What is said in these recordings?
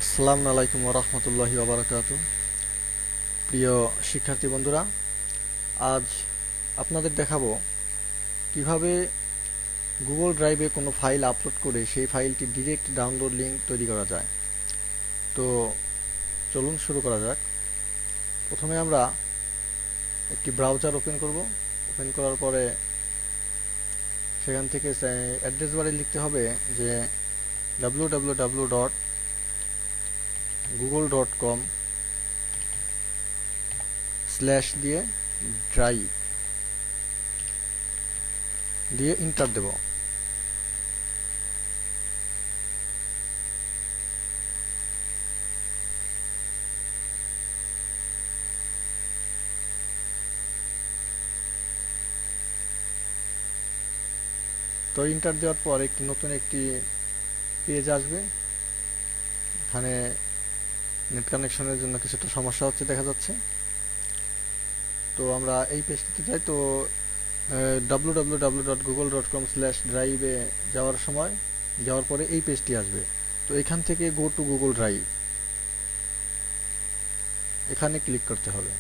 আসসালামু আলাইকুম ওরহমতুল্লাহি ওবারাকাতু। প্রিয় শিক্ষার্থী বন্ধুরা, আজ আপনাদের দেখাবো কিভাবে গুগল ড্রাইভে কোনো ফাইল আপলোড করে সেই ফাইলটি ডিরেক্ট ডাউনলোড লিঙ্ক তৈরি করা যায়। তো চলুন শুরু করা যাক। প্রথমে আমরা একটি ব্রাউজার ওপেন করব। ওপেন করার পরে সেখান থেকে অ্যাড্রেস বারে লিখতে হবে যে www.google.com স্ল্যাশ দিয়ে ড্রাইভ দিয়ে ইন্টার দেব। তো ইন্টার দেওয়ার পর নতুন একটি পেজ আসবে। এখানে নেট কানেকশনের জন্য কিছুটা সমস্যা হচ্ছে দেখা যাচ্ছে। তো আমরা এই পেজটিতে যাই। তো www.google.com/drive-এ যাওয়ার পরে এই পেজটি আসবে। তো এখান থেকে গো টু গুগল ড্রাইভ এখানে ক্লিক করতে হবে।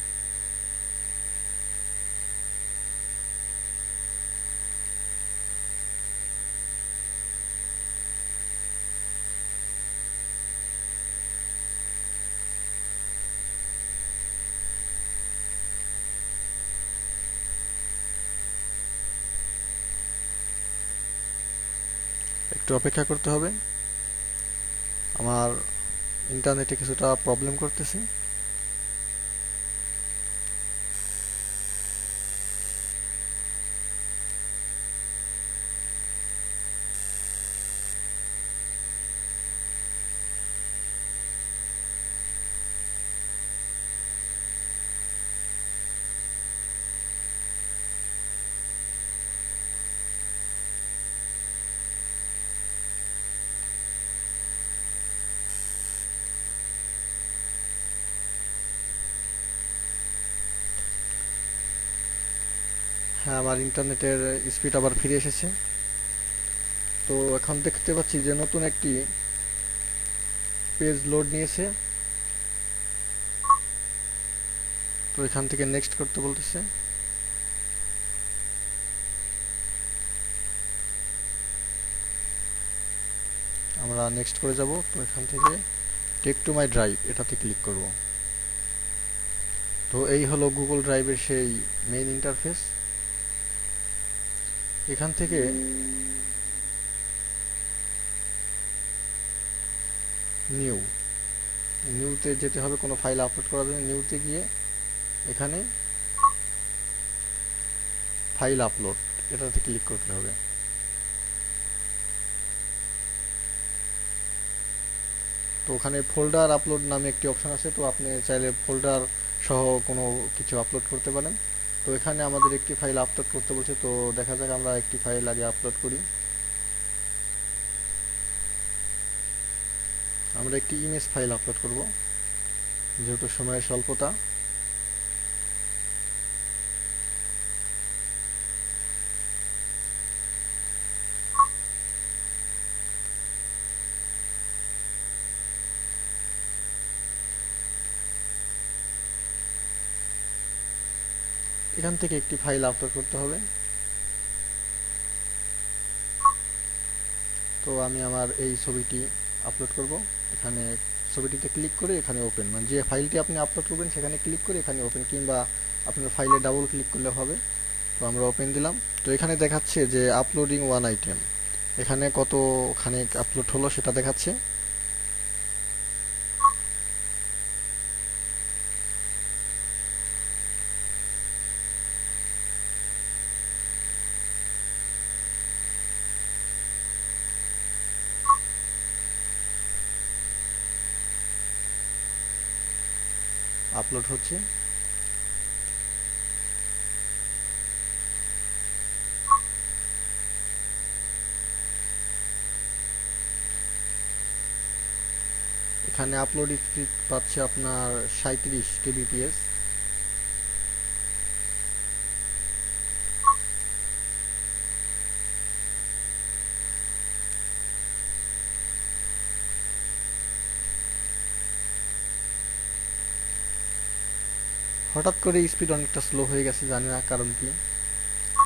একটু অপেক্ষা করতে হবে, আমার ইন্টারনেটে কিছুটা প্রবলেম করতেছে। হ্যাঁ, আমার ইন্টারনেটের স্পিড আবার ফিরে এসেছে। তো এখন দেখতে পাচ্ছি যে নতুন একটি পেজ লোড নিয়েছে। তো এখান থেকে নেক্সট করতে বলতেছে। আমরা নেক্সট করে যাব। তো এখান থেকে টেক টু মাই ড্রাইভ এটাতে ক্লিক করব। তো এই হলো গুগল ড্রাইভের সেই মেইন ইন্টারফেস। এখান থেকে নিউতে যেতে হবে কোনো ফাইল আপলোড করার জন্য। নিউতে গিয়ে এখানে ফাইল আপলোড এটাতে ক্লিক করতে হবে। তো ওখানে ফোল্ডার আপলোড নামে একটি অপশন আছে। তো আপনি চাইলে ফোল্ডার সহ কোনো কিছু আপলোড করতে পারেন। তো এখানে আমাদের একটি ফাইল আপলোড করতে বলছে। তো দেখা যাক, আমরা একটি ফাইল আগে আপলোড করি। আমরা একটি ইমেজ ফাইল আপলোড করব যেহেতু সময়ের স্বল্পতা। এখান থেকে একটি ফাইল আপলোড করতে হবে। তো আমি আমার এই ছবিটি আপলোড করব। এখানে ছবিটিতে ক্লিক করে এখানে ওপেন, মানে যে ফাইলটি আপনি আপলোড করবেন সেখানে ক্লিক করে এখানে ওপেন, কিংবা আপনার ফাইলে ডাবল ক্লিক করলে হবে। তো আমরা ওপেন দিলাম। তো এখানে দেখাচ্ছে যে আপলোডিং ওয়ান আইটেম, এখানে কতখানি আপলোড হলো সেটা দেখাচ্ছে। আপলোড হচ্ছে। এখানে আপলোড স্পিড পাচ্ছে আপনার 37 kbps। হঠাৎ করে স্পিড অনেকটা স্লো হয়ে গেছে, জানি না কারণ কি।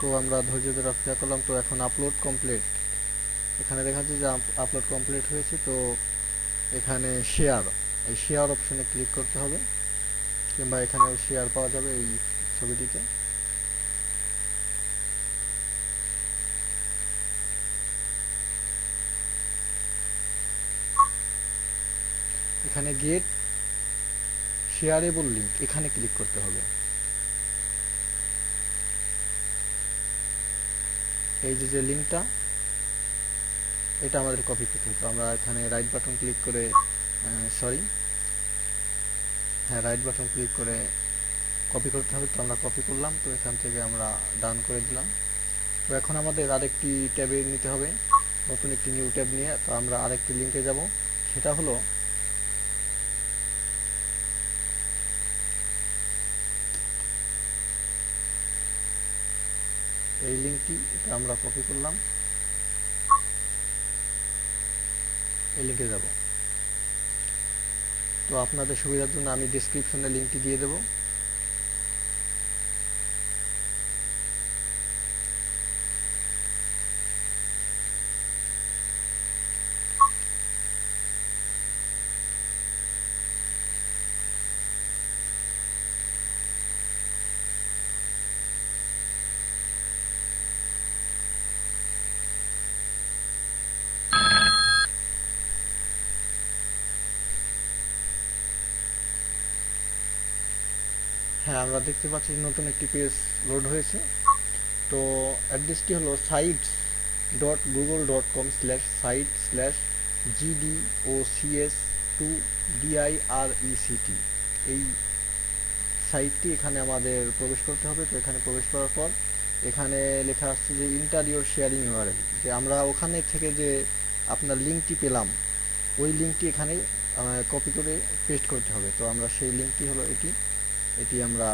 তো আমরা ধৈর্য ধরে অপেক্ষা করলাম। তো এখন আপলোড কমপ্লিট, এখানে দেখাচ্ছে যে আপলোড কমপ্লিট হয়েছে। তো এখানে শেয়ার, এই শেয়ার অপশনে ক্লিক করতে হবে, কিংবা এখানেও শেয়ার পাওয়া যাবে এই ছবিটিতে। এখানে গেট শেয়ারেবল লিঙ্ক, এখানে ক্লিক করতে হবে। এই যে লিঙ্কটা, এটা আমাদের কপি করতে হবে। তো আমরা এখানে রাইট বাটন ক্লিক করে রাইট বাটন ক্লিক করে কপি করতে হবে। তো আমরা কপি করলাম। তো এখান থেকে আমরা ডান করে দিলাম। তো এখন আমাদের আরেকটি ট্যাবে নিতে হবে, নতুন একটি নিউ ট্যাব নিয়ে। তো আমরা আরেকটি লিঙ্কে যাব, সেটা হলো এই লিঙ্কটি, এটা আমরা কপি করলাম, এই লিঙ্কে যাব। তো আপনাদের সুবিধার জন্য আমি ডেসক্রিপশনে লিঙ্কটি দিয়ে দেব। হ্যাঁ, আমরা দেখতে পাচ্ছি নতুন একটি পেজ লোড হয়েছে। তো অ্যাড্রেসটি হলো sites.google.com/sites/GDOCS2DIRECT। এই সাইটটি, এখানে আমাদের প্রবেশ করতে হবে। তো এখানে প্রবেশ করার পর এখানে লেখা আসছে যে ইন্টারিওর শেয়ারিং ইউআরএল, যে আমরা ওখানে থেকে যে আপনার লিঙ্কটি পেলাম, ওই লিঙ্কটি এখানে কপি করে পেস্ট করতে হবে। তো আমরা সেই লিঙ্কটি হলো এটি আমরা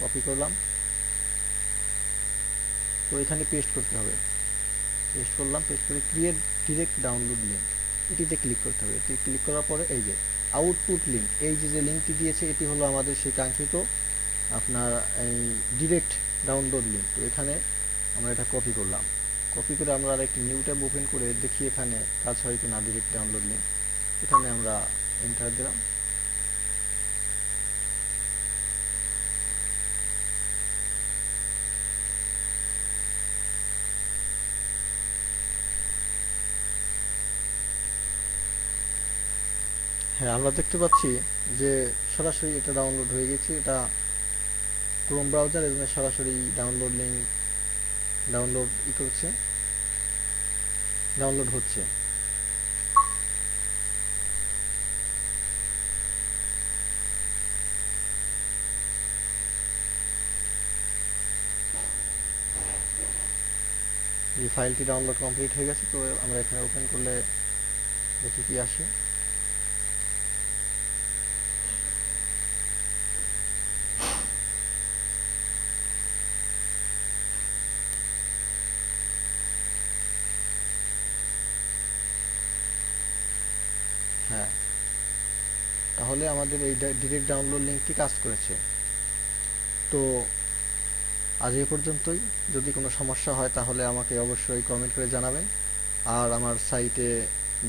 কপি করলাম। তো এখানে পেস্ট করতে হবে, পেস্ট করলাম। পেস্ট করে ক্রিয়েট ডিরেক্ট ডাউনলোড লিঙ্ক, এটিতে ক্লিক করতে হবে। এটি ক্লিক করার পরে এই যে আউটপুট লিঙ্ক, এই যে লিঙ্কটি দিয়েছে, এটি হলো আমাদের সেই কাঙ্ক্ষিত আপনার এই ডিরেক্ট ডাউনলোড লিঙ্ক। তো এখানে আমরা এটা কপি করলাম। কপি করে আমরা আরেকটি নিউ ট্যাব ওপেন করে দেখি এখানে কাজ হয় কিনা ডিরেক্ট ডাউনলোড লিঙ্ক। এখানে আমরা এন্টার দিলাম। হ্যাঁ, আমরা দেখতে পাচ্ছি যে সরাসরি এটা ডাউনলোড হয়ে গেছে। এটা ক্রোম ব্রাউজার, এজন্য সরাসরি ডাউনলোড লিঙ্ক ডাউনলোড হচ্ছে। এই ফাইলটি ডাউনলোড কমপ্লিট হয়ে গেছে। তো আমরা এখানে ওপেন করলে দেখি কি আসে। হ্যাঁ, তাহলে আমাদের এই ডিরেক্ট ডাউনলোড লিঙ্কটি কাজ করেছে। তো আজ এ পর্যন্তই। যদি কোনো সমস্যা হয় তাহলে আমাকে অবশ্যই কমেন্ট করে জানাবেন। আর আমার সাইটে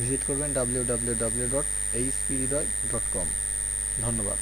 ভিজিট করবেন www.hpridoi.com। ধন্যবাদ।